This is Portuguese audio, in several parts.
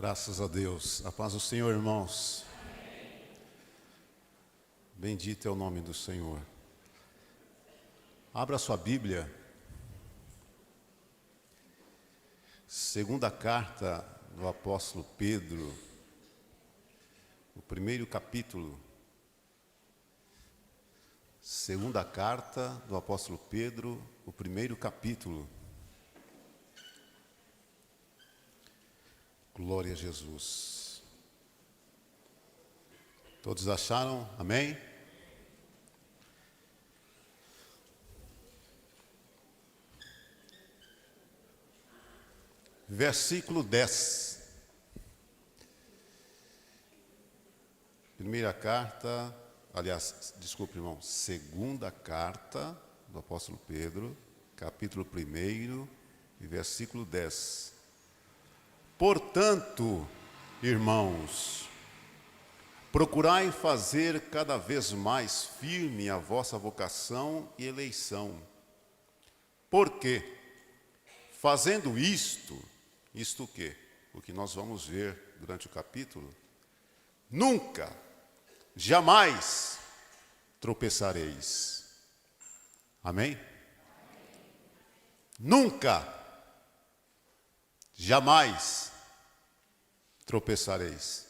Graças a Deus. A paz do Senhor, irmãos. Bendito é o nome do Senhor. Abra sua Bíblia. Segunda carta do apóstolo Pedro, o primeiro capítulo. Segunda carta do apóstolo Pedro, o primeiro capítulo. Glória a Jesus. Todos acharam? Amém? Versículo 10. Primeira carta, desculpe, irmão, segunda carta do apóstolo Pedro, capítulo 1 e versículo 10. Portanto, irmãos, procurai fazer cada vez mais firme a vossa vocação e eleição. Porque, fazendo isto o quê? O que nós vamos ver durante o capítulo, nunca, jamais tropeçareis. Amém? Nunca, jamais tropeçareis.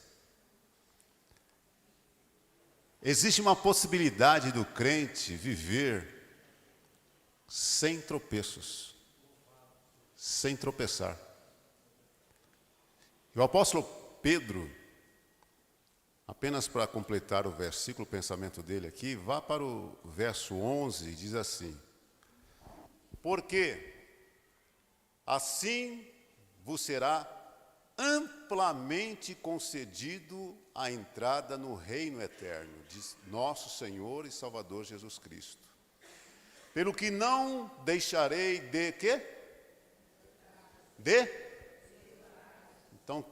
Existe uma possibilidade do crente viver sem tropeços, sem tropeçar. E o apóstolo Pedro, apenas para completar o versículo, o pensamento dele aqui, vá para o verso 11 e diz assim: porque assim vos será amplamente concedido a entrada no reino eterno de nosso Senhor e Salvador Jesus Cristo. Pelo que não deixarei de quê? Então,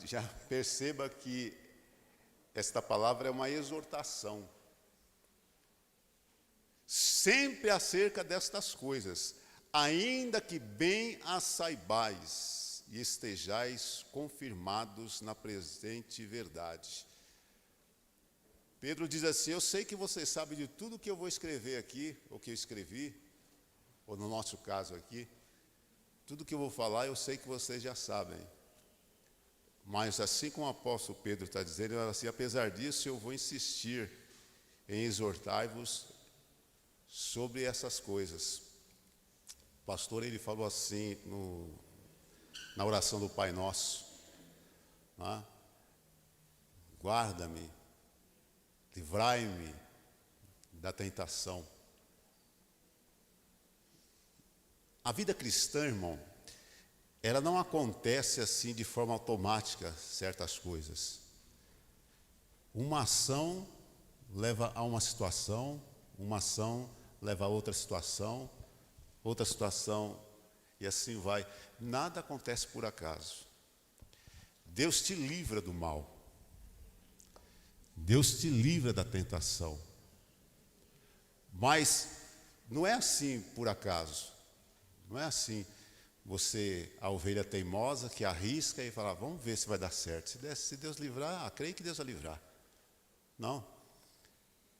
já perceba que esta palavra é uma exortação. Sempre acerca destas coisas, ainda que bem as saibais, e estejais confirmados na presente verdade. Pedro diz assim: eu sei que você sabe de tudo que eu vou escrever aqui, ou que eu escrevi, ou no nosso caso aqui, tudo que eu vou falar eu sei que vocês já sabem. Mas assim como o apóstolo Pedro está dizendo, assim, apesar disso eu vou insistir em exortar-vos sobre essas coisas. O pastor, ele falou assim na oração do Pai Nosso, guarda-me, livrai-me da tentação. A vida cristã, irmão, ela não acontece assim de forma automática, certas coisas. Uma ação leva a uma situação leva a outra situação, e assim vai. Nada acontece por acaso. Deus te livra do mal. Deus te livra da tentação. Mas não é assim por acaso. Não é assim, a ovelha teimosa que arrisca e fala, vamos ver se vai dar certo. Se Deus livrar, creio que Deus vai livrar. Não.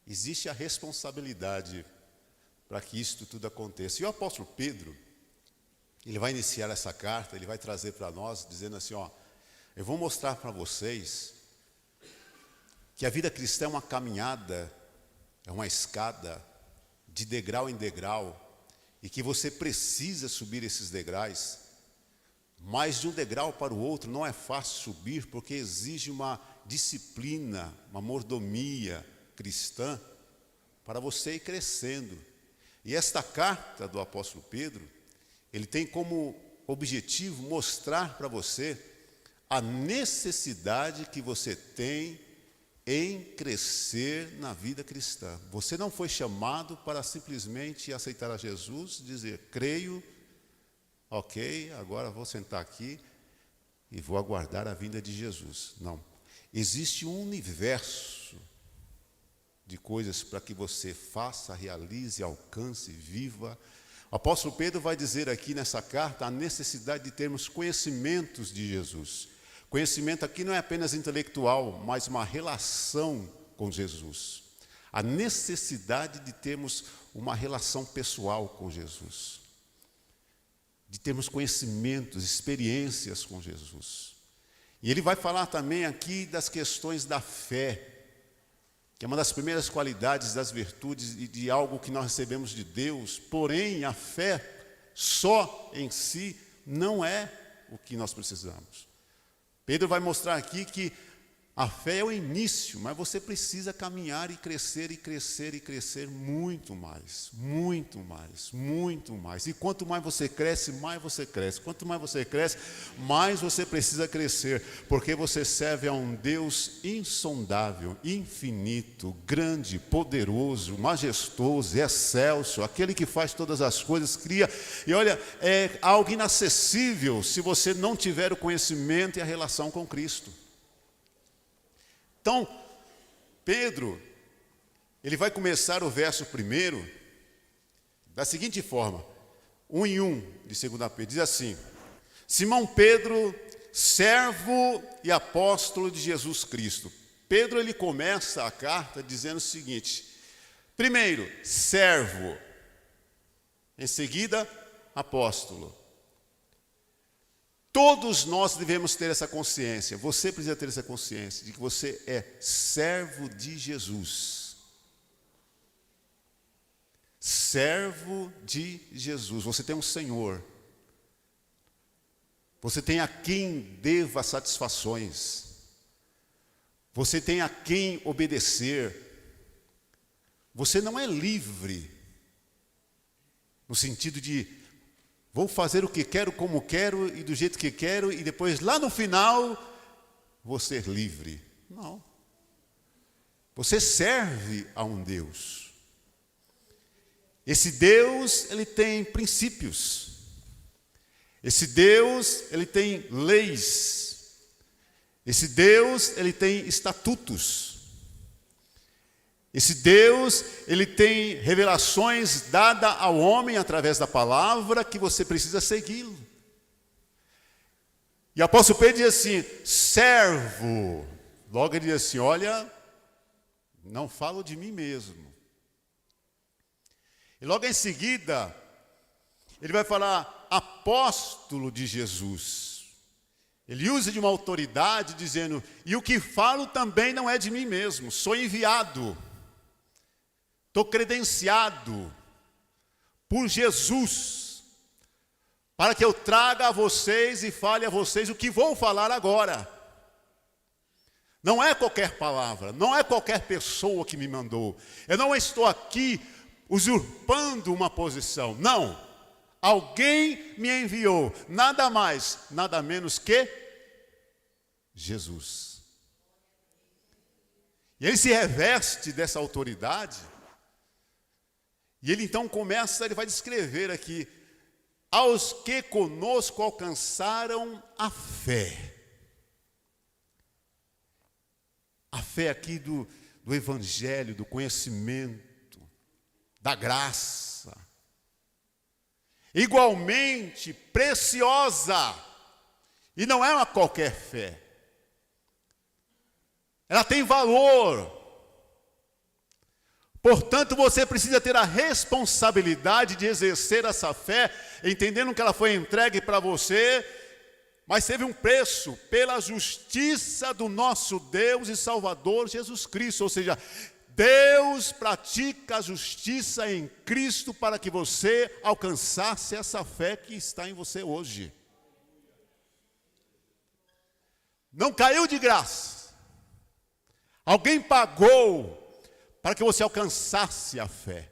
Existe a responsabilidade para que isto tudo aconteça. E o apóstolo Pedro, ele vai iniciar essa carta, ele vai trazer para nós, dizendo assim, eu vou mostrar para vocês que a vida cristã é uma caminhada, é uma escada, de degrau em degrau, e que você precisa subir esses degraus, mas de um degrau para o outro não é fácil subir, porque exige uma disciplina, uma mordomia cristã, para você ir crescendo. E esta carta do apóstolo Pedro, ele tem como objetivo mostrar para você a necessidade que você tem em crescer na vida cristã. Você não foi chamado para simplesmente aceitar a Jesus, dizer, creio, ok, agora vou sentar aqui e vou aguardar a vinda de Jesus. Não. Existe um universo de coisas para que você faça, realize, alcance, viva. O apóstolo Pedro vai dizer aqui nessa carta a necessidade de termos conhecimentos de Jesus. Conhecimento aqui não é apenas intelectual, mas uma relação com Jesus. A necessidade de termos uma relação pessoal com Jesus. De termos conhecimentos, experiências com Jesus. E ele vai falar também aqui das questões da fé, que é uma das primeiras qualidades das virtudes e de algo que nós recebemos de Deus. Porém, a fé só em si não é o que nós precisamos. Pedro vai mostrar aqui que a fé é o início, mas você precisa caminhar e crescer, e crescer, e crescer muito mais, muito mais, muito mais. E quanto mais você cresce, mais você cresce. Quanto mais você cresce, mais você precisa crescer, porque você serve a um Deus insondável, infinito, grande, poderoso, majestoso, excelso, aquele que faz todas as coisas, cria. E olha, é algo inacessível se você não tiver o conhecimento e a relação com Cristo. Então, Pedro, ele vai começar o verso 1 da seguinte forma, 1 em 1 de 2 Pedro, diz assim: Simão Pedro, servo e apóstolo de Jesus Cristo. Pedro, ele começa a carta dizendo o seguinte: primeiro, servo, em seguida, apóstolo. Todos nós devemos ter essa consciência, você precisa ter essa consciência de que você é servo de Jesus. Servo de Jesus, você tem um Senhor. Você tem a quem deva satisfações. Você tem a quem obedecer. Você não é livre, no sentido de vou fazer o que quero, como quero e do jeito que quero, e depois lá no final vou ser livre. Não. Você serve a um Deus. Esse Deus, ele tem princípios. Esse Deus, ele tem leis. Esse Deus, ele tem estatutos. Esse Deus, ele tem revelações dadas ao homem através da palavra que você precisa segui-lo. E o apóstolo Pedro diz assim, servo. Logo ele diz assim, olha, não falo de mim mesmo. E logo em seguida, ele vai falar apóstolo de Jesus. Ele usa de uma autoridade dizendo, e o que falo também não é de mim mesmo, sou enviado. Estou credenciado por Jesus para que eu traga a vocês e fale a vocês o que vou falar agora. Não é qualquer palavra, não é qualquer pessoa que me mandou. Eu não estou aqui usurpando uma posição, não. Alguém me enviou, nada mais, nada menos que Jesus. E ele se reveste dessa autoridade. E ele então ele vai descrever aqui, aos que conosco alcançaram a fé. A fé aqui do evangelho, do conhecimento, da graça. Igualmente preciosa. E não é uma qualquer fé. Ela tem valor. Portanto, você precisa ter a responsabilidade de exercer essa fé, entendendo que ela foi entregue para você, mas teve um preço pela justiça do nosso Deus e Salvador Jesus Cristo. Ou seja, Deus pratica a justiça em Cristo para que você alcançasse essa fé que está em você hoje. Não caiu de graça. Alguém pagou para que você alcançasse a fé.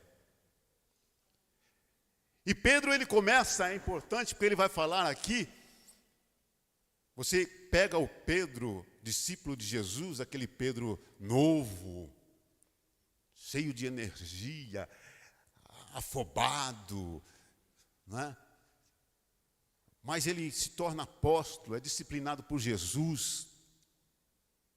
E Pedro, ele começa, é importante, porque ele vai falar aqui, você pega o Pedro, discípulo de Jesus, aquele Pedro novo, cheio de energia, afobado, né? Mas ele se torna apóstolo, é disciplinado por Jesus.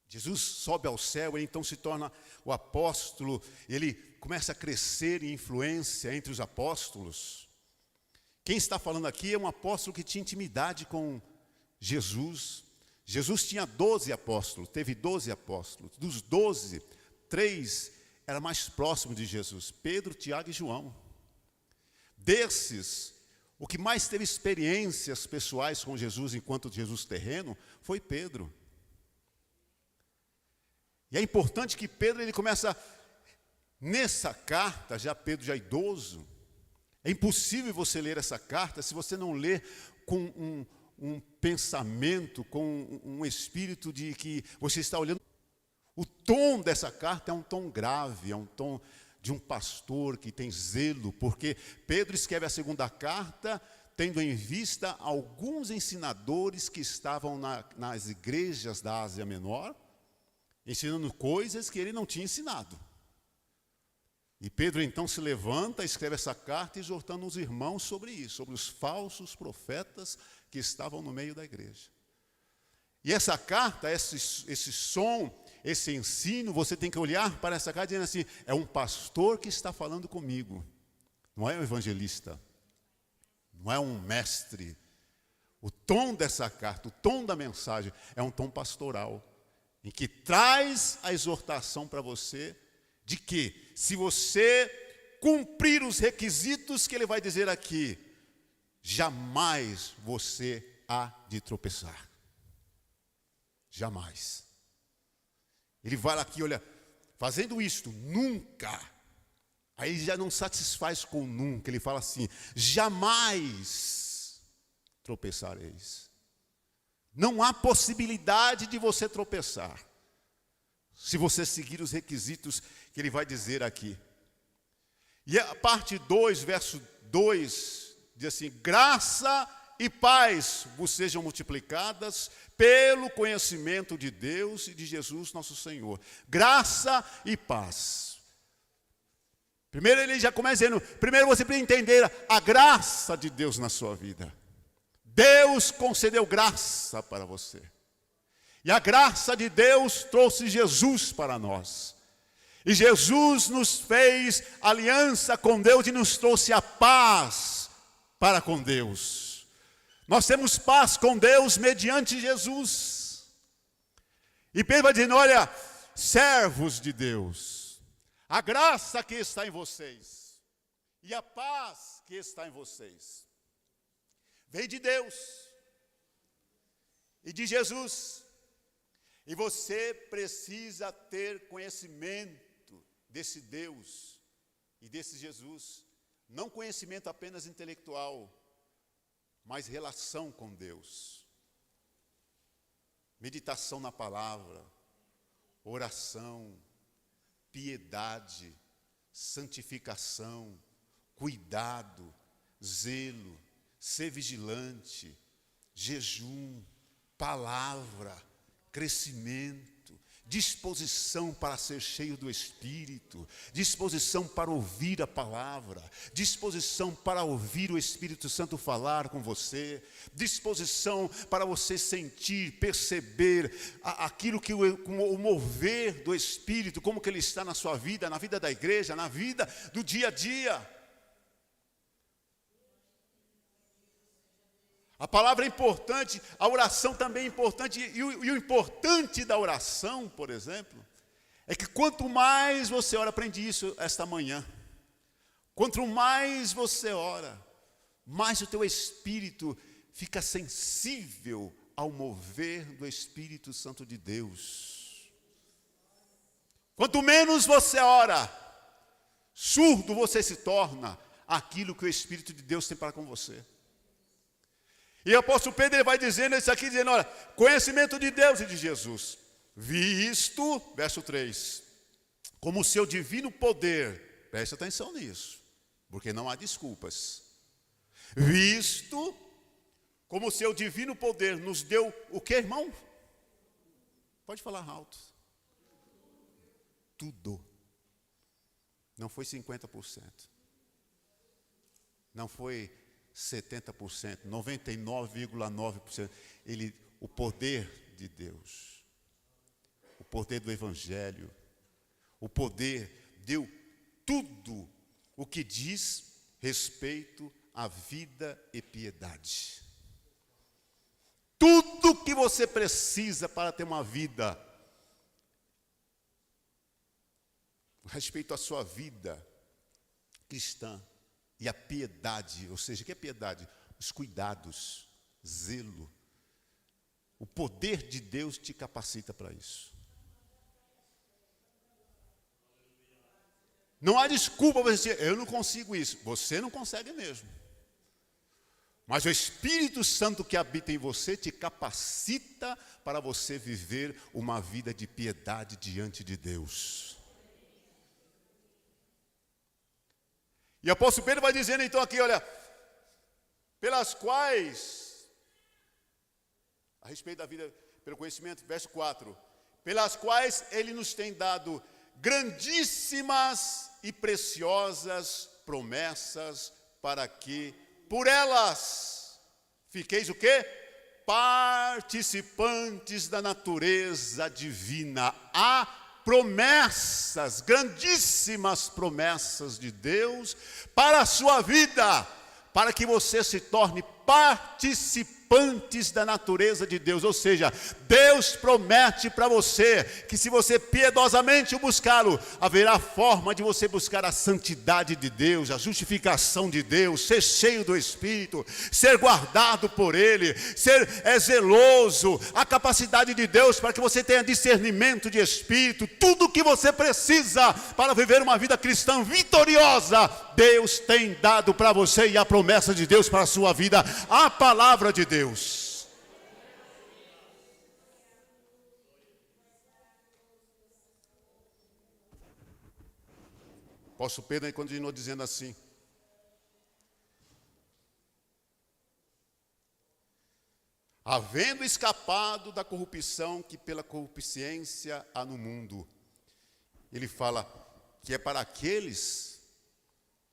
Jesus sobe ao céu, ele então se torna o apóstolo, ele começa a crescer em influência entre os apóstolos. Quem está falando aqui é um apóstolo que tinha intimidade com Jesus. Jesus tinha 12 apóstolos, teve 12 apóstolos. Dos 12, 3 eram mais próximos de Jesus: Pedro, Tiago e João. Desses, o que mais teve experiências pessoais com Jesus enquanto Jesus terreno foi Pedro. E é importante que Pedro, ele começa nessa carta, Pedro já idoso. É impossível você ler essa carta se você não ler com um pensamento, com um espírito de que você está olhando. O tom dessa carta é um tom grave, é um tom de um pastor que tem zelo, porque Pedro escreve a segunda carta tendo em vista alguns ensinadores que estavam nas igrejas da Ásia Menor, ensinando coisas que ele não tinha ensinado. E Pedro então se levanta, escreve essa carta exortando os irmãos sobre isso, sobre os falsos profetas que estavam no meio da igreja. E essa carta, esse som, esse ensino, você tem que olhar para essa carta dizendo assim: é um pastor que está falando comigo, não é um evangelista, não é um mestre. O tom dessa carta, o tom da mensagem é um tom pastoral, em que traz a exortação para você de que, se você cumprir os requisitos que ele vai dizer aqui, jamais você há de tropeçar. Jamais. Ele vai aqui, olha, fazendo isto, nunca. Aí ele já não satisfaz com nunca, ele fala assim: jamais tropeçareis. Não há possibilidade de você tropeçar, se você seguir os requisitos que ele vai dizer aqui. E a parte 2, verso 2, diz assim: graça e paz vos sejam multiplicadas pelo conhecimento de Deus e de Jesus nosso Senhor. Graça e paz. Primeiro ele já começa dizendo, primeiro você precisa entender a graça de Deus na sua vida. Deus concedeu graça para você. E a graça de Deus trouxe Jesus para nós. E Jesus nos fez aliança com Deus e nos trouxe a paz para com Deus. Nós temos paz com Deus mediante Jesus. E Pedro vai dizendo, olha, servos de Deus, a graça que está em vocês e a paz que está em vocês vem de Deus e de Jesus. E você precisa ter conhecimento desse Deus e desse Jesus. Não conhecimento apenas intelectual, mas relação com Deus. Meditação na palavra, oração, piedade, santificação, cuidado, zelo, ser vigilante, jejum, palavra, crescimento, disposição para ser cheio do Espírito, disposição para ouvir a palavra, disposição para ouvir o Espírito Santo falar com você, disposição para você sentir, perceber aquilo que o mover do Espírito, como que ele está na sua vida, na vida da igreja, na vida do dia a dia. A palavra é importante, a oração também é importante, e o importante da oração, por exemplo, é que quanto mais você ora, aprendi isso esta manhã, quanto mais você ora, mais o teu espírito fica sensível ao mover do Espírito Santo de Deus. Quanto menos você ora, surdo você se torna àquilo que o Espírito de Deus tem para com você. E o apóstolo Pedro ele vai dizendo isso aqui, dizendo, olha, conhecimento de Deus e de Jesus. Visto, verso 3, como o seu divino poder, preste atenção nisso, porque não há desculpas. Visto, como o seu divino poder nos deu o que, irmão? Pode falar alto. Tudo. Não foi 50%. Não foi 70%, 99,9%. O poder de Deus, o poder do Evangelho, o poder deu tudo o que diz respeito à vida e piedade. Tudo que você precisa para ter uma vida, respeito à sua vida cristã e a piedade, ou seja, o que é piedade? Os cuidados, zelo. O poder de Deus te capacita para isso. Não há desculpa para você dizer, eu não consigo isso. Você não consegue mesmo. Mas o Espírito Santo que habita em você te capacita para você viver uma vida de piedade diante de Deus. E o apóstolo Pedro vai dizendo então aqui, olha, pelas quais, a respeito da vida pelo conhecimento, verso 4, pelas quais ele nos tem dado grandíssimas e preciosas promessas, para que por elas fiqueis o quê? Participantes da natureza divina. Há promessas, grandíssimas promessas de Deus para a sua vida, para que você se torne participantes da natureza de Deus. Ou seja, Deus promete para você que se você piedosamente o buscá-lo, haverá forma de você buscar a santidade de Deus, a justificação de Deus, ser cheio do Espírito, ser guardado por Ele, ser zeloso, a capacidade de Deus para que você tenha discernimento de Espírito. Tudo o que você precisa para viver uma vida cristã vitoriosa, Deus tem dado para você, e a promessa de Deus para a sua vida, a palavra de Deus. O apóstolo Pedro aí continuou dizendo assim: havendo escapado da corrupção que pela concupiscência há no mundo. Ele fala que é para aqueles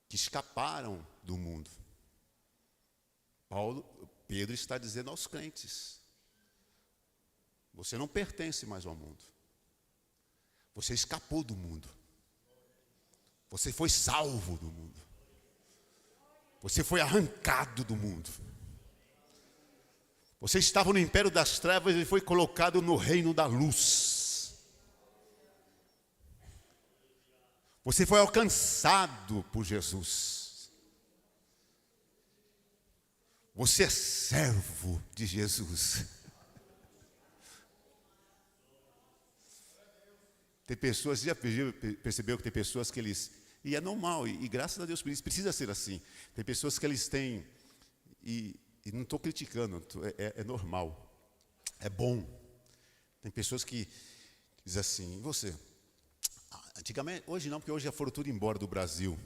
que escaparam do mundo. Pedro está dizendo aos crentes: você não pertence mais ao mundo. Você escapou do mundo. Você foi salvo do mundo. Você foi arrancado do mundo. Você estava no império das trevas e foi colocado no reino da luz. Você foi alcançado por Jesus. Você é servo de Jesus. Tem pessoas, você já percebeu que tem pessoas que eles, e é normal, e graças a Deus por isso, precisa ser assim. Tem pessoas que eles têm, e não estou criticando, é normal, é bom. Tem pessoas que dizem assim, e você? Antigamente, hoje não, porque hoje já foram tudo embora do Brasil.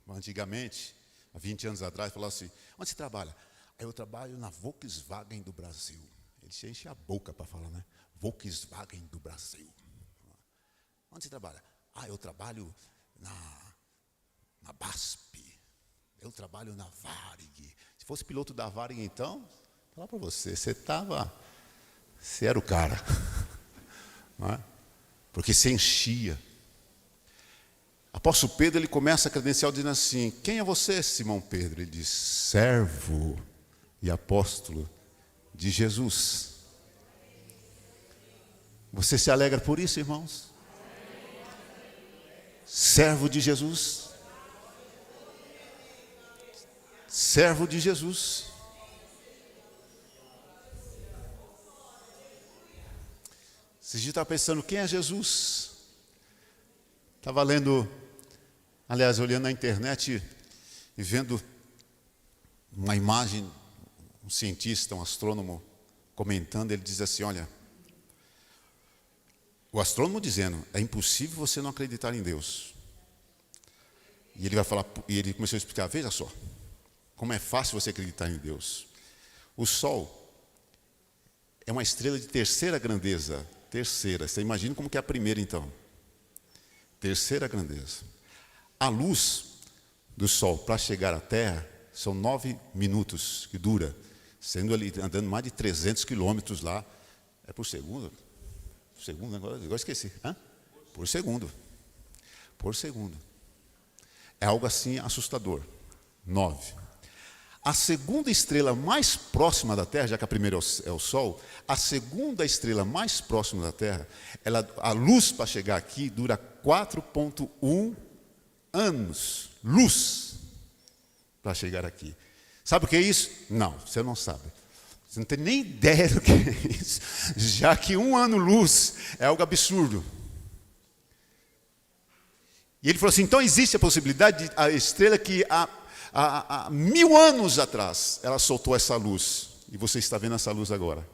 Mas antigamente, há 20 anos atrás, falavam assim, onde você trabalha? Eu trabalho na Volkswagen do Brasil. Eles enchem a boca para falar, né? Volkswagen do Brasil. Onde você trabalha? Eu trabalho na BASP. Eu trabalho na Varig. Se fosse piloto da Varig, então, vou falar para você, você era o cara. Não é? Porque você enchia. Apóstolo Pedro, ele começa a credencial dizendo assim, quem é você, Simão Pedro? Ele diz, servo e apóstolo de Jesus. Você se alegra por isso, irmãos? Servo de Jesus. Servo de Jesus. Esse dia estava pensando, quem é Jesus? Estava lendo, aliás, olhando na internet e vendo uma imagem, um cientista, um astrônomo comentando, ele diz assim, olha, o astrônomo dizendo, é impossível você não acreditar em Deus. E ele vai falar, e ele começou a explicar, veja só, como é fácil você acreditar em Deus. O Sol é uma estrela de terceira grandeza, você imagina como que é a primeira então. Terceira grandeza. A luz do Sol para chegar à Terra são 9 minutos que dura, sendo ali andando mais de 300 quilômetros lá, é por segundo. Segundo, agora esqueci. Por segundo. É algo assim assustador. 9. a segunda estrela mais próxima da Terra, já que a primeira é o Sol, a segunda estrela mais próxima da Terra, a luz para chegar aqui dura 4,1 anos. Luz para chegar aqui. Sabe o que é isso? Não, você não sabe. Você não tem nem ideia do que é isso. Já que 1 ano-luz é algo absurdo. E ele falou assim, então existe a possibilidade de a estrela que há 1000 anos atrás ela soltou essa luz. E você está vendo essa luz agora.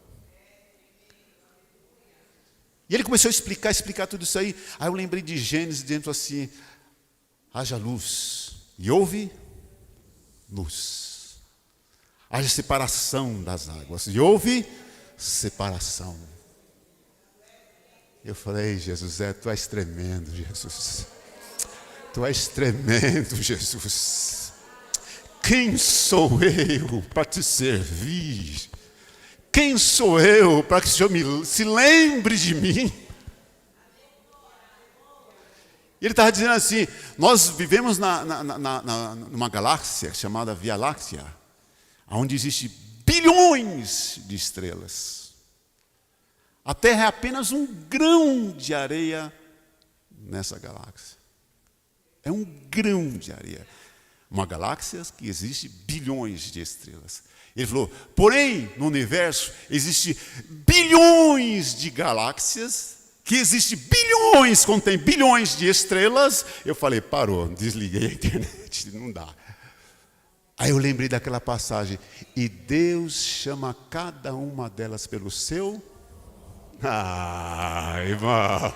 E ele começou a explicar tudo isso aí. Aí eu lembrei de Gênesis, dizendo assim, haja luz. E houve luz. Haja separação das águas. E houve separação. Eu falei, Jesus, tu és tremendo, Jesus. Tu és tremendo, Jesus. Quem sou eu para te servir? Quem sou eu para que o Senhor se lembre de mim? E ele estava dizendo assim, nós vivemos numa galáxia chamada Via Láctea, onde existem bilhões de estrelas. A Terra é apenas um grão de areia nessa galáxia. É um grão de areia. Uma galáxia que existe bilhões de estrelas. Ele falou, porém, no universo, existem bilhões de galáxias, que existem bilhões, contém bilhões de estrelas. Eu falei, parou, desliguei a internet, não dá. Aí eu lembrei daquela passagem, e Deus chama cada uma delas pelo seu... irmão...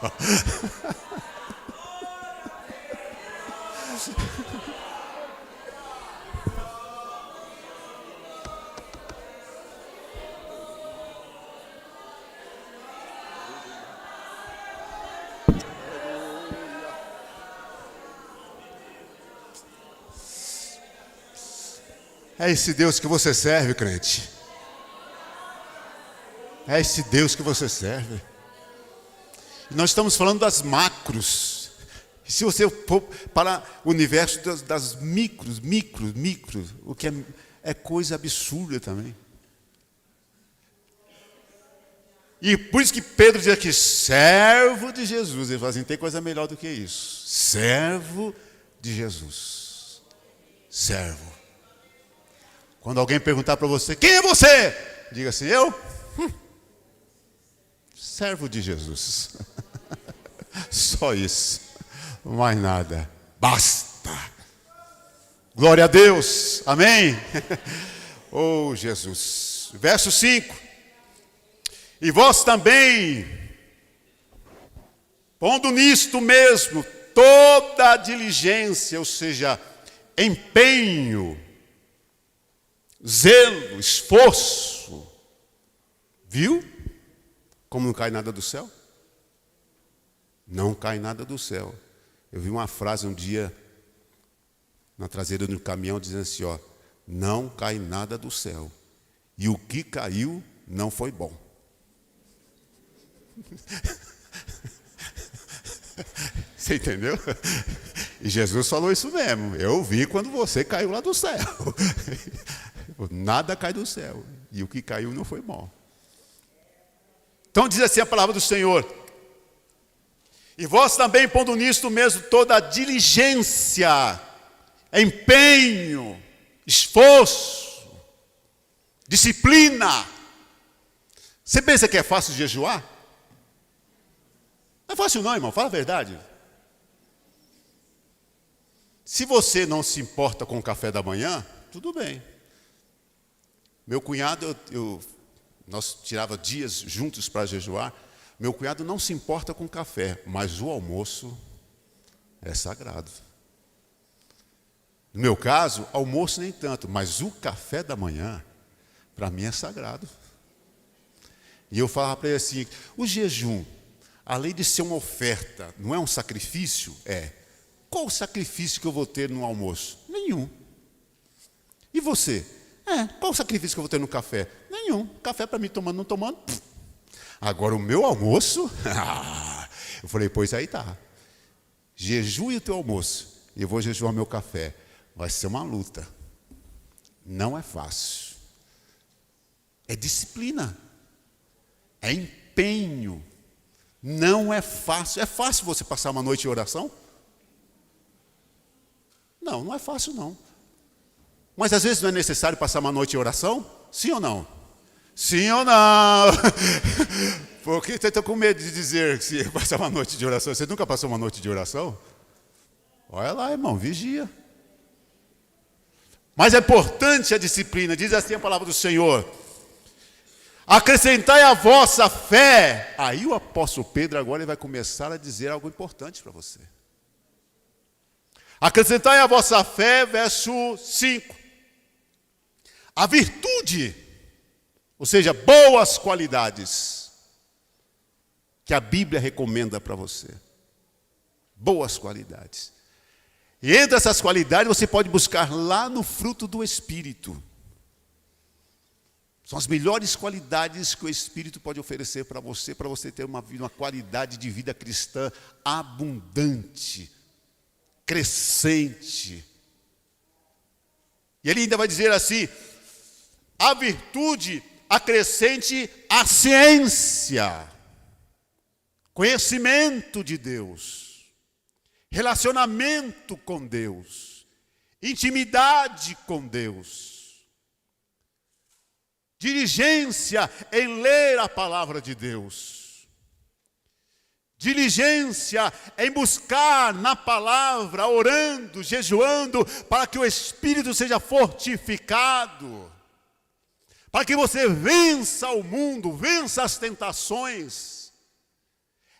É esse Deus que você serve, crente. É esse Deus que você serve. Nós estamos falando das macros. E se você for para o universo das micros, o que é coisa absurda também. E por isso que Pedro diz aqui, servo de Jesus. Ele fala assim, tem coisa melhor do que isso. Servo de Jesus. Servo. Quando alguém perguntar para você, quem é você? Diga assim, eu? Servo de Jesus. Só isso. Mais nada. Basta. Glória a Deus. Amém? Oh, Jesus. Verso 5. E vós também, pondo nisto mesmo toda a diligência, ou seja, empenho, zelo, esforço. Viu? Como não cai nada do céu? Não cai nada do céu. Eu vi uma frase um dia na traseira do caminhão dizendo assim, ó, não cai nada do céu. E o que caiu não foi bom. Você entendeu? E Jesus falou isso mesmo. Eu vi quando você caiu lá do céu. Nada cai do céu. E o que caiu não foi bom. Então diz assim a palavra do Senhor. E vós também pondo nisto mesmo toda a diligência, empenho, esforço, disciplina. Você pensa que é fácil jejuar? Não é fácil não, irmão, fala a verdade. Se você não se importa com o café da manhã, tudo bem. Meu cunhado, nós tirava dias juntos para jejuar. Meu cunhado não se importa com café, mas o almoço é sagrado. No meu caso, almoço nem tanto, mas o café da manhã, para mim é sagrado. E eu falava para ele assim, o jejum, além de ser uma oferta, não é um sacrifício? É. Qual o sacrifício que eu vou ter no almoço? Nenhum. E você? Qual o sacrifício que eu vou ter no café? Nenhum. Café para mim tomando, não tomando. Agora o meu almoço, eu falei, pois aí tá. Jejue o teu almoço, eu vou jejuar meu café. Vai ser uma luta. Não é fácil. É disciplina. É empenho. Não é fácil. É fácil você passar uma noite em oração? Não, não é fácil não. Mas às vezes não é necessário passar uma noite em oração? Sim ou não? Sim ou não? Porque você está com medo de dizer que se passar uma noite de oração. Você nunca passou uma noite de oração? Olha lá, irmão, vigia. Mas é importante a disciplina. Diz assim a palavra do Senhor: acrescentai a vossa fé. Aí o apóstolo Pedro agora ele vai começar a dizer algo importante para você. Acrescentai a vossa fé, verso 5. A virtude, ou seja, boas qualidades, que a Bíblia recomenda para você. Boas qualidades. E entre essas qualidades você pode buscar lá no fruto do Espírito. São as melhores qualidades que o Espírito pode oferecer para você ter uma qualidade de vida cristã abundante, crescente. E ele ainda vai dizer assim: a virtude acrescente a ciência, conhecimento de Deus, relacionamento com Deus, intimidade com Deus, diligência em ler a palavra de Deus, diligência em buscar na palavra, orando, jejuando, para que o Espírito seja fortificado, para que você vença o mundo, vença as tentações.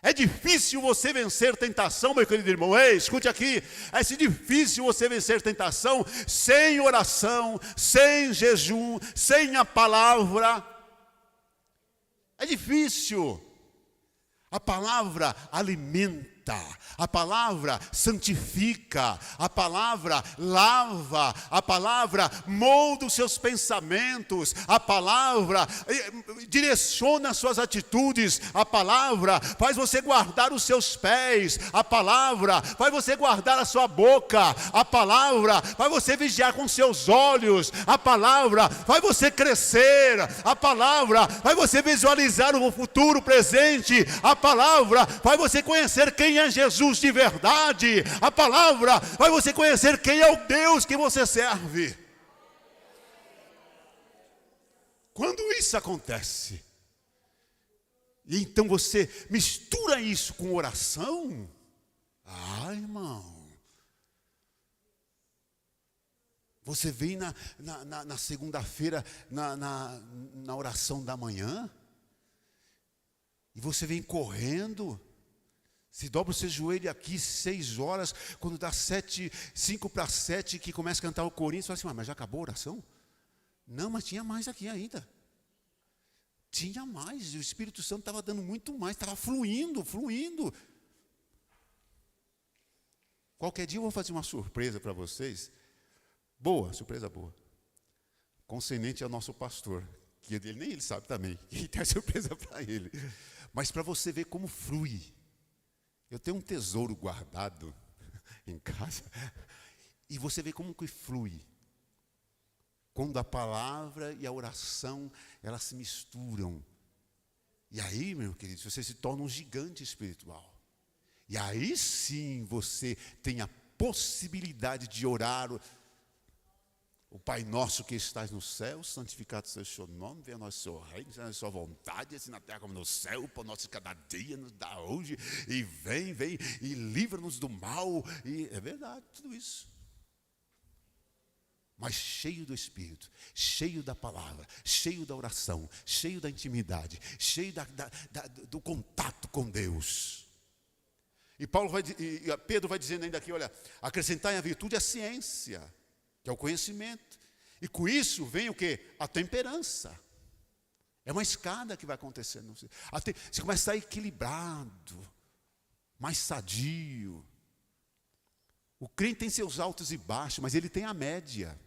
É difícil você vencer tentação, meu querido irmão. Ei, escute aqui. É difícil você vencer tentação sem oração, sem jejum, sem a palavra. É difícil. A palavra alimenta, a palavra santifica, a palavra lava, a palavra molda os seus pensamentos, a palavra direciona as suas atitudes, a palavra faz você guardar os seus pés, a palavra faz você guardar a sua boca, a palavra faz você vigiar com seus olhos, a palavra faz você crescer, a palavra faz você visualizar o futuro presente, a palavra faz você conhecer quem é Jesus de verdade. A palavra faz você conhecer quem é o Deus que você serve. Quando isso acontece, e então você mistura isso com oração, irmão, você vem na segunda-feira, na oração da manhã, e você vem correndo, se dobra o seu joelho aqui 6 horas, quando dá 5 para 7, que começa a cantar o corinho, você fala assim: mas já acabou a oração? Não, mas tinha mais aqui ainda. Tinha mais, o Espírito Santo estava dando muito mais, estava fluindo. Qualquer dia eu vou fazer uma surpresa para vocês, surpresa boa, concernente ao nosso pastor, que ele nem ele sabe também, que tem a surpresa para ele. Mas para você ver como flui. Eu tenho um tesouro guardado em casa. E você vê como que flui. Quando a palavra e a oração, elas se misturam. E aí, meu querido, você se torna um gigante espiritual. E aí sim você tem a possibilidade de orar o Pai nosso que estás no céu, santificado seja o seu nome, venha a nós o seu reino, seja a sua vontade, assim na terra como no céu, por nosso cada dia nos dá hoje, e vem e livra-nos do mal, e é verdade, tudo isso. Mas cheio do Espírito, cheio da palavra, cheio da oração, cheio da intimidade, cheio do contato com Deus. E Pedro vai dizendo ainda aqui, olha, acrescentai a virtude a ciência, que é o conhecimento. E com isso vem o quê? A temperança. É uma escada que vai acontecendo. Você começa a estar equilibrado, mais sadio. O crente tem seus altos e baixos, mas ele tem a média.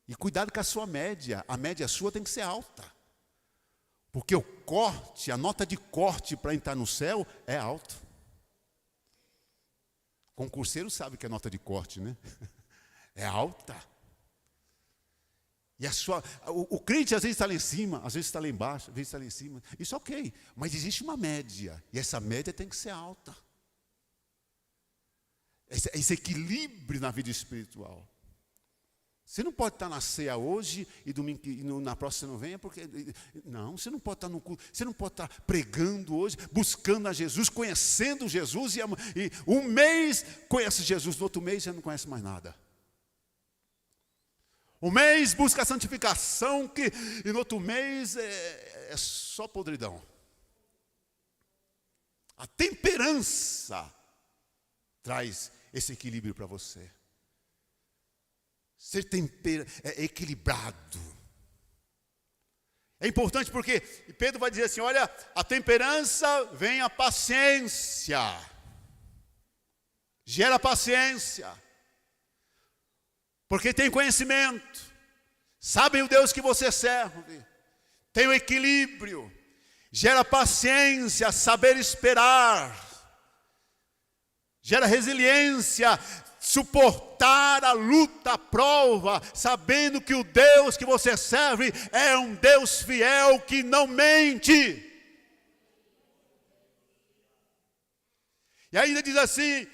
E cuidado com a sua média. A média sua tem que ser alta. Porque o corte, a nota de corte para entrar no céu é alto. Concurseiro sabe que é nota de corte, né? É alta. E o crente às vezes está lá em cima, às vezes está lá embaixo, às vezes está lá em cima. Isso é ok, mas existe uma média. E essa média tem que ser alta. Esse equilíbrio na vida espiritual. Você não pode estar na ceia hoje e domingo, na próxima você não venha, porque. Não, você não pode estar no culto, você não pode estar pregando hoje, buscando a Jesus, conhecendo Jesus, e um mês conhece Jesus, no outro mês você não conhece mais nada. Um mês busca a santificação, e no outro mês é só podridão. A temperança traz esse equilíbrio para você. Ser equilibrado. É importante porque Pedro vai dizer assim, olha, a temperança vem a paciência. Gera paciência. Porque tem conhecimento, sabem o Deus que você serve, tem o equilíbrio, gera paciência, saber esperar, gera resiliência, suportar a luta, a prova, sabendo que o Deus que você serve é um Deus fiel que não mente. E ainda diz assim,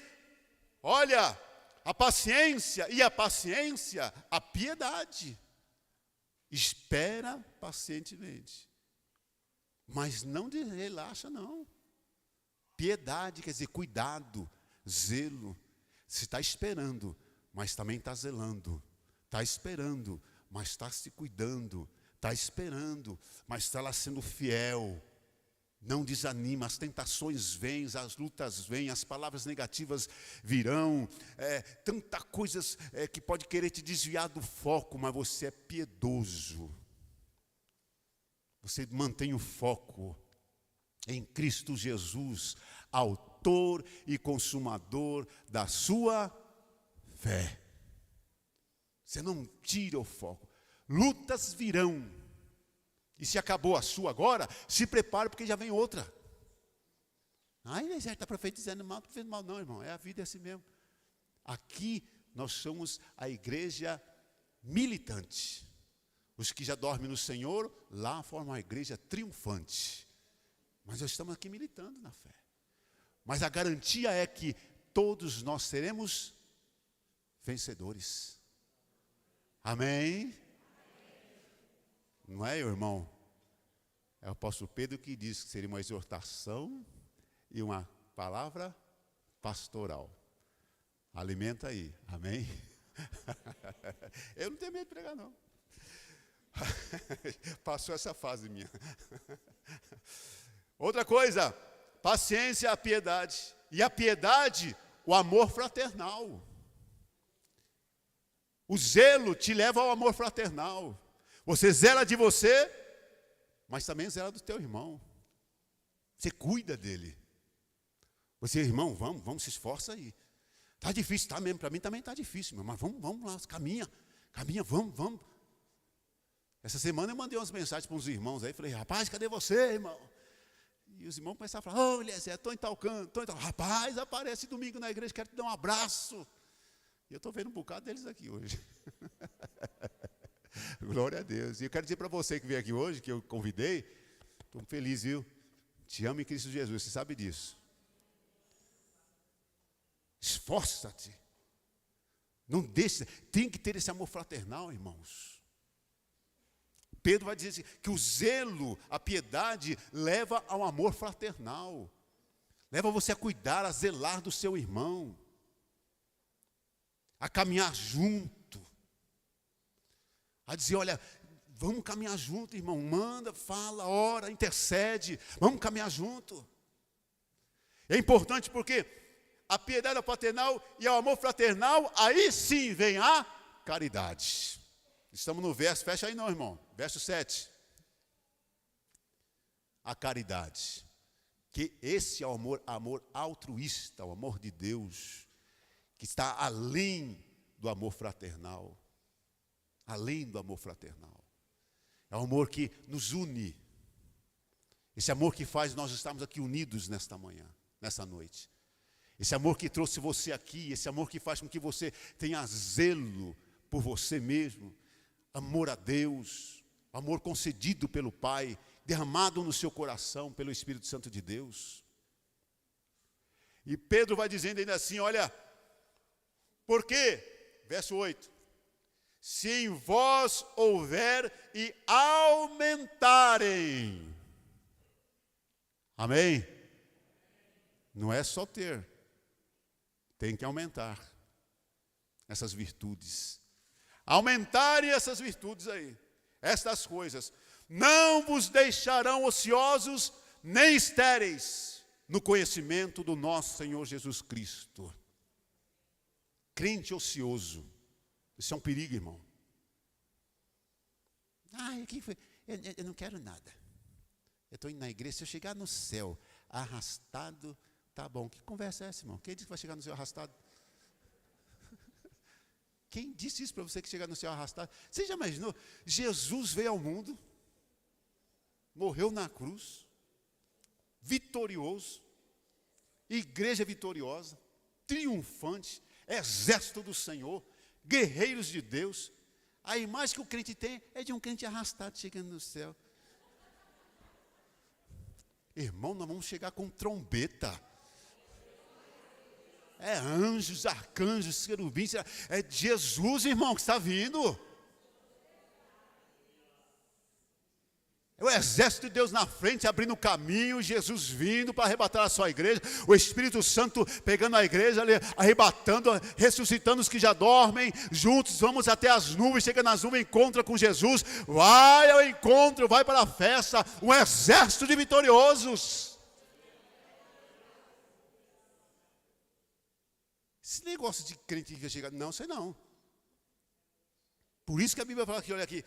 olha, a paciência, a piedade. Espera pacientemente. Mas não relaxa, não. Piedade quer dizer cuidado, zelo. Você está esperando, mas também está zelando. Está esperando, mas está se cuidando. Está esperando, mas está lá sendo fiel. Não desanima, as tentações vêm, as lutas vêm, as palavras negativas virão, tanta coisas que pode querer te desviar do foco, mas você é piedoso. Você mantém o foco em Cristo Jesus, autor e consumador da sua fé. Você não tira o foco. Lutas virão. E se acabou a sua agora, se prepare porque já vem outra. Ai, já está profetizando mal, não fez mal não, irmão. A vida é assim mesmo. Aqui nós somos a igreja militante. Os que já dormem no Senhor, lá formam a igreja triunfante. Mas nós estamos aqui militando na fé. Mas a garantia é que todos nós seremos vencedores. Amém? Não é, irmão? É o apóstolo Pedro que diz que seria uma exortação e uma palavra pastoral. Alimenta aí, amém? Eu não tenho medo de pregar, não. Passou essa fase minha. Outra coisa, paciência, a piedade. E a piedade, o amor fraternal. O zelo te leva ao amor fraternal. Você zela de você, mas também zela do teu irmão. Você cuida dele. Você, irmão, vamos, se esforça aí. Está difícil, está mesmo, para mim também está difícil, mas vamos lá, caminha, vamos. Essa semana eu mandei umas mensagens para uns irmãos aí, falei, rapaz, cadê você, irmão? E os irmãos começaram a falar, ô, Eliezer, estou em tal canto, rapaz, aparece domingo na igreja, quero te dar um abraço. E eu estou vendo um bocado deles aqui hoje. Glória a Deus. E eu quero dizer para você que veio aqui hoje, que eu convidei, estou feliz, viu? Te amo em Cristo Jesus, você sabe disso. Esforça-te. Não deixe, tem que ter esse amor fraternal, irmãos. Pedro vai dizer assim, que o zelo, a piedade, leva ao amor fraternal. Leva você a cuidar, a zelar do seu irmão. A caminhar junto. A dizer, olha, vamos caminhar junto, irmão. Manda, fala, ora, intercede. Vamos caminhar junto. É importante porque a piedade paternal e o amor fraternal, aí sim vem a caridade. Estamos no verso, fecha aí não, irmão. Verso 7. A caridade. Que esse é o amor altruísta, o amor de Deus, que está além do amor fraternal. Além do amor fraternal. É o amor que nos une. Esse amor que faz nós estarmos aqui unidos nesta manhã, nessa noite. Esse amor que trouxe você aqui, esse amor que faz com que você tenha zelo por você mesmo. amor a Deus, amor concedido pelo Pai, derramado no seu coração pelo Espírito Santo de Deus. E Pedro vai dizendo ainda assim, olha, por quê? Verso 8. Se em vós houver e aumentarem. Amém? Não é só ter, tem que aumentar essas virtudes. Aumentarem essas virtudes aí, estas coisas. Não vos deixarão ociosos nem estéreis no conhecimento do nosso Senhor Jesus Cristo. Crente ocioso, isso é um perigo, irmão. Eu não quero nada. Eu estou indo na igreja, se eu chegar no céu arrastado, tá bom. Que conversa é essa, irmão? Quem disse que vai chegar no céu arrastado? Quem disse isso para você que chegar no céu arrastado? Você já imaginou? Jesus veio ao mundo, morreu na cruz, vitorioso, igreja vitoriosa, triunfante, exército do Senhor, guerreiros de Deus. A imagem que o crente tem é de um crente arrastado chegando no céu. Irmão, nós vamos chegar com trombeta. É anjos, arcanjos, querubins, é Jesus, irmão, que está vindo. É o exército de Deus na frente, abrindo o caminho, Jesus vindo para arrebatar a sua igreja, o Espírito Santo pegando a igreja, arrebatando, ressuscitando os que já dormem, juntos vamos até as nuvens, chega nas nuvens, encontra com Jesus, vai ao encontro, vai para a festa, um exército de vitoriosos. Esse negócio de crente que chega, não, sei não. Por isso que a Bíblia fala aqui, olha aqui,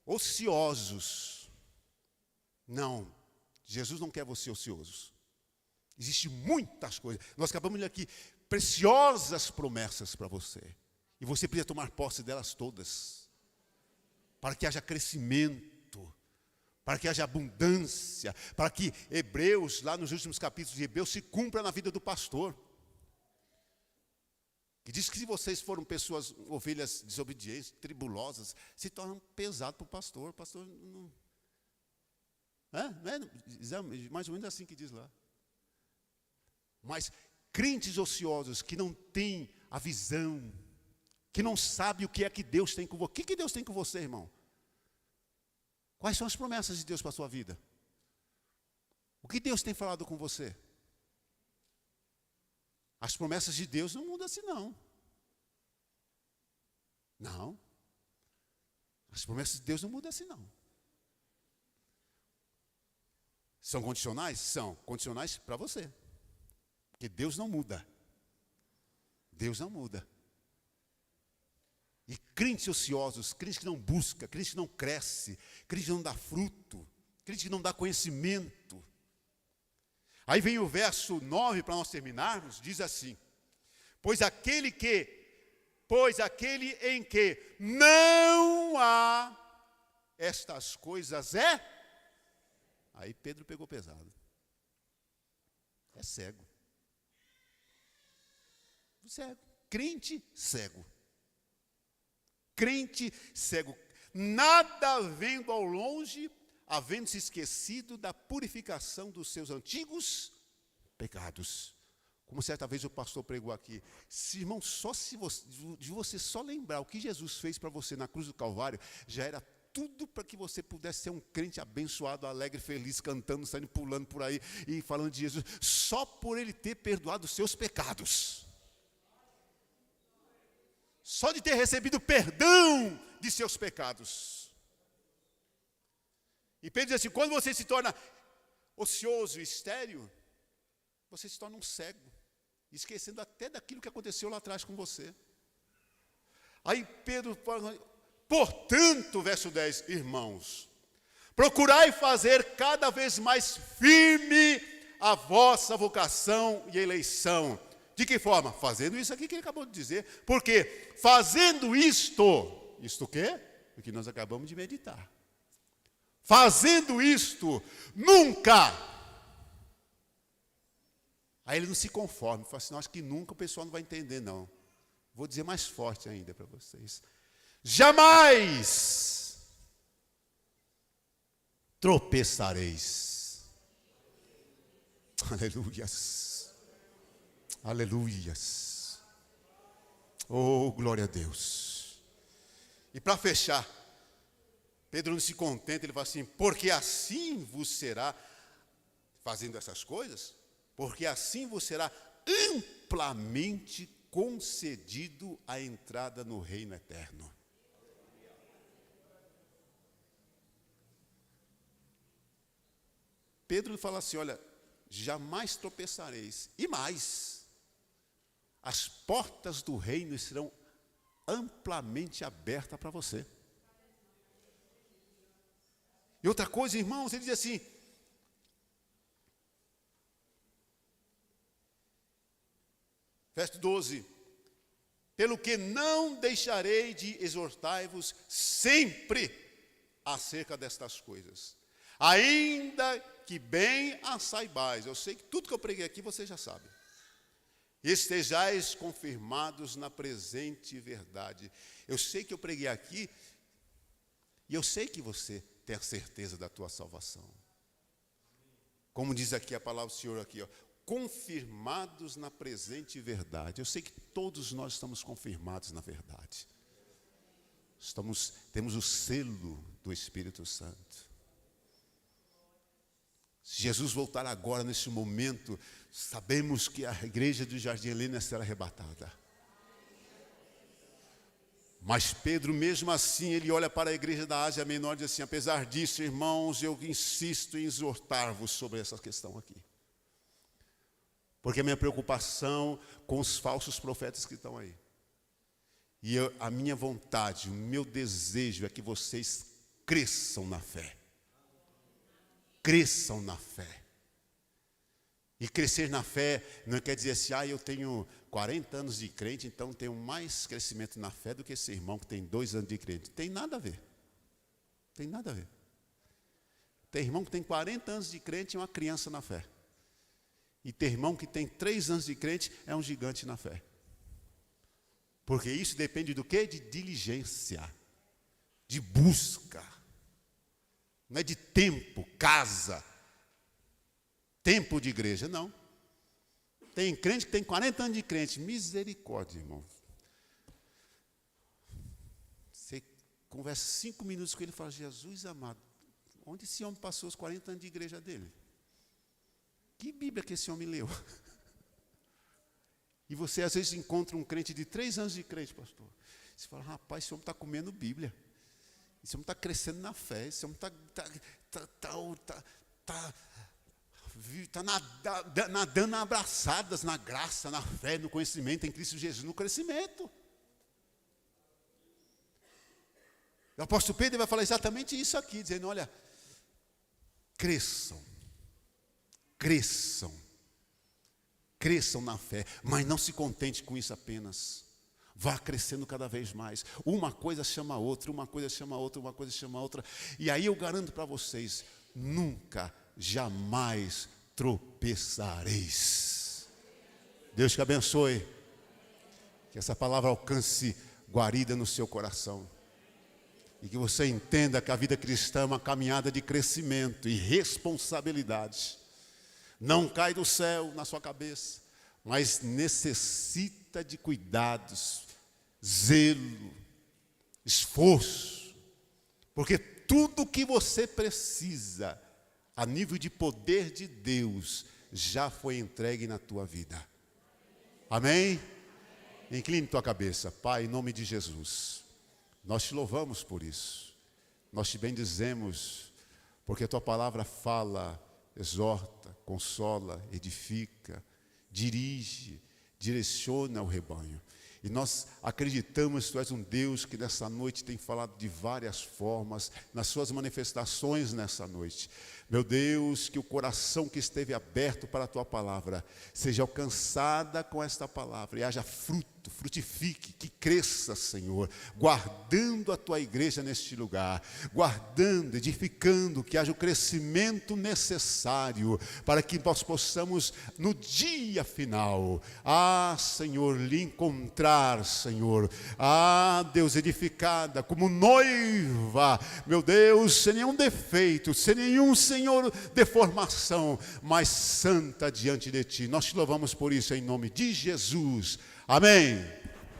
ociosos. Não, Jesus não quer você ocioso. Existem muitas coisas. Nós acabamos de ler aqui preciosas promessas para você. E você precisa tomar posse delas todas. Para que haja crescimento, para que haja abundância, para que Hebreus, lá nos últimos capítulos de Hebreus, se cumpra na vida do pastor. Que diz que se vocês foram pessoas, ovelhas desobedientes, tribulosas, se tornam pesado para o pastor. O pastor não... É mais ou menos assim que diz lá. Mas crentes ociosos que não têm a visão, que não sabem o que é que Deus tem com você. O que Deus tem com você, irmão? Quais são as promessas de Deus para a sua vida? O que Deus tem falado com você? As promessas de Deus não mudam assim, não. Não. As promessas de Deus não mudam assim, não. São condicionais? São condicionais para você. Porque Deus não muda. Deus não muda. E crentes ociosos, crentes que não buscam, crentes que não crescem, crentes que não dá fruto, crentes que não dá conhecimento. Aí vem o verso 9 para nós terminarmos, diz assim: Pois aquele em que não há estas coisas é... Aí Pedro pegou pesado. É cego. Cego. Crente cego. Crente cego. Nada vendo ao longe, havendo se esquecido da purificação dos seus antigos pecados. Como certa vez o pastor pregou aqui. Irmão, de você só lembrar o que Jesus fez para você na cruz do Calvário, já era tudo para que você pudesse ser um crente abençoado, alegre, feliz, cantando, saindo, pulando por aí e falando de Jesus, só por Ele ter perdoado os seus pecados. Só de ter recebido perdão de seus pecados. E Pedro diz assim, quando você se torna ocioso e estéril, você se torna um cego, esquecendo até daquilo que aconteceu lá atrás com você. Aí Pedro fala, portanto, verso 10, irmãos, procurai fazer cada vez mais firme a vossa vocação e eleição. De que forma? Fazendo isso aqui que ele acabou de dizer. Porque fazendo isto o quê? O que nós acabamos de meditar. Fazendo isto, nunca. Aí ele não se conforma, ele fala assim, não, acho que nunca o pessoal não vai entender, não. Vou dizer mais forte ainda para vocês. jamais tropeçareis. Aleluias. Aleluias. Oh, glória a Deus. E para fechar, Pedro não se contenta, ele fala assim, porque assim vos será, fazendo essas coisas, porque assim vos será amplamente concedido a entrada no reino eterno. Pedro fala assim, olha, jamais tropeçareis, e mais, as portas do reino serão amplamente abertas para você. E outra coisa, irmãos, ele diz assim, verso 12, pelo que não deixarei de exortar-vos sempre acerca destas coisas, ainda que bem as saibais. Eu sei que tudo que eu preguei aqui você já sabe. Estejais confirmados na presente verdade. Eu sei que eu preguei aqui, e eu sei que você tem a certeza da tua salvação. Como diz aqui a palavra do Senhor aqui, ó, confirmados na presente verdade. Eu sei que todos nós estamos confirmados na verdade. Temos o selo do Espírito Santo. Se Jesus voltar agora, nesse momento, sabemos que a igreja do Jardim Helena será arrebatada. Mas Pedro, mesmo assim, ele olha para a igreja da Ásia Menor e diz assim, apesar disso, irmãos, eu insisto em exortar-vos sobre essa questão aqui. Porque a minha preocupação com os falsos profetas que estão aí. E a minha vontade, o meu desejo é que vocês cresçam na fé. Cresçam na fé. E crescer na fé não quer dizer assim, eu tenho 40 anos de crente, então tenho mais crescimento na fé do que esse irmão que tem 2 anos de crente. Tem nada a ver. Tem nada a ver. Tem irmão que tem 40 anos de crente e é uma criança na fé. E tem irmão que tem 3 anos de crente, é um gigante na fé. Porque isso depende do quê? De diligência, de busca. Não é de tempo, casa, tempo de igreja, não. Tem crente que tem 40 anos de crente, misericórdia, irmão. Você conversa 5 minutos com ele e fala, Jesus amado, onde esse homem passou os 40 anos de igreja dele? Que Bíblia que esse homem leu? E você às vezes encontra um crente de 3 anos de crente, pastor. Você fala, rapaz, esse homem está comendo Bíblia. Esse homem está crescendo na fé. Esse homem está nadando abraçadas na graça, na fé, no conhecimento em Cristo Jesus, no crescimento. O apóstolo Pedro vai falar exatamente isso aqui, dizendo, olha, cresçam na fé, mas não se contente com isso apenas. Vá crescendo cada vez mais. Uma coisa chama a outra, uma coisa chama a outra, uma coisa chama a outra. E aí eu garanto para vocês, nunca, jamais tropeçareis. Deus te abençoe. Que essa palavra alcance guarida no seu coração. E que você entenda que a vida cristã é uma caminhada de crescimento e responsabilidade. Não cai do céu na sua cabeça, mas necessita de cuidados, zelo, esforço. Porque tudo que você precisa, a nível de poder de Deus, já foi entregue na tua vida. Amém? Incline tua cabeça. Pai, em nome de Jesus, nós te louvamos por isso. Nós te bendizemos, porque a tua palavra fala, exorta, consola, edifica, dirige, direciona o rebanho. E nós acreditamos que tu és um Deus que nessa noite tem falado de várias formas, nas suas manifestações nessa noite. Meu Deus, que o coração que esteve aberto para a Tua palavra seja alcançada com esta palavra e haja fruto, frutifique, que cresça, Senhor, guardando a Tua igreja neste lugar, guardando, edificando, que haja o crescimento necessário para que nós possamos, no dia final, Senhor, lhe encontrar, Senhor, Deus, edificada como noiva, meu Deus, sem nenhum defeito, sem nenhum, Senhor, deformação, mas santa diante de Ti. Nós te louvamos por isso em nome de Jesus. Amém.